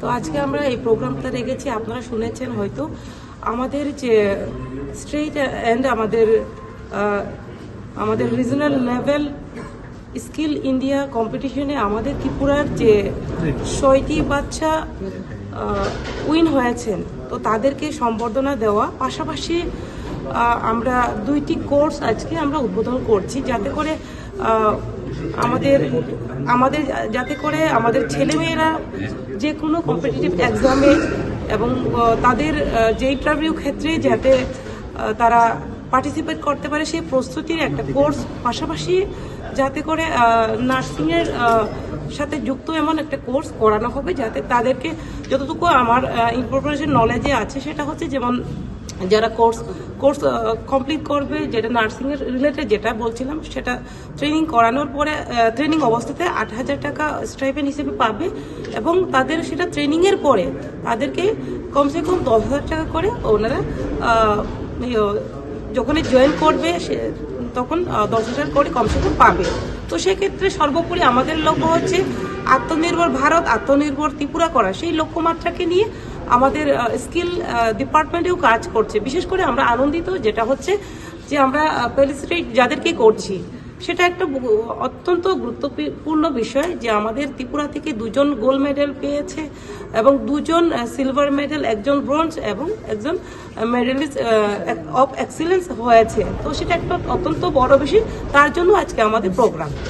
তো আজকে আমরা এই প্রোগ্রামটা রেখেছি, আপনারা শুনেছেন হয়তো আমাদের যে স্টেট অ্যান্ড আমাদের রিজনাল লেভেল স্কিল ইন্ডিয়া কম্পিটিশনে আমাদের ত্রিপুরার যে 6টি বাচ্চা উইন হয়েছেন, তো তাদেরকে সম্বর্ধনা দেওয়া, পাশাপাশি আমরা 2টি কোর্স আজকে আমরা উদ্বোধন করছি যাতে করে আমাদের ছেলেমেয়েরা যে কোনো কম্পিটিটিভ এক্সামে এবং তাদের যে ইন্টারভিউ ক্ষেত্রে যাতে তারা পার্টিসিপেট করতে পারে সেই প্রস্তুতির একটা কোর্স, পাশাপাশি যাতে করে নার্সিংয়ের সাথে যুক্ত এমন একটা কোর্স করানো হবে যাতে তাদেরকে যতটুকু আমার ইনফরমেশন নলেজে আছে সেটা হচ্ছে যেমন যারা কোর্স কমপ্লিট করবে, যেটা নার্সিংয়ের রিলেটেড যেটা বলছিলাম, সেটা ট্রেনিং করানোর পরে ট্রেনিং অবস্থাতে 8,000 টাকা স্টাইপেন্ড হিসেবে পাবে এবং তাদের সেটা ট্রেনিংয়ের পরে তাদেরকে কমসে কম 10,000 টাকা করে ওনারা যখনই জয়েন করবে তখন 10,000 করে কমসে কম পাবে। তো সেক্ষেত্রে সর্বোপরি আমাদের লক্ষ্য হচ্ছে আত্মনির্ভর ভারত, আত্মনির্ভর ত্রিপুরা করা। সেই লক্ষ্যমাত্রাকে নিয়ে আমাদের স্কিল ডিপার্টমেন্টেও কাজ করছে। বিশেষ করে আমরা আনন্দিত যেটা হচ্ছে যে আমরা ফেলিসিটেট যাদেরকে করছি, সেটা একটা অত্যন্ত গুরুত্বপূর্ণ বিষয় যে আমাদের ত্রিপুরা থেকে 2জন গোল্ড মেডেল পেয়েছে এবং 2জন সিলভার মেডেল, একজন ব্রোঞ্জ এবং একজন মেডেলিস্ট অফ এক্সিলেন্স হয়েছে। তো সেটা একটা অত্যন্ত বড় বিষয়, তার জন্য আজকে আমাদের প্রোগ্রাম।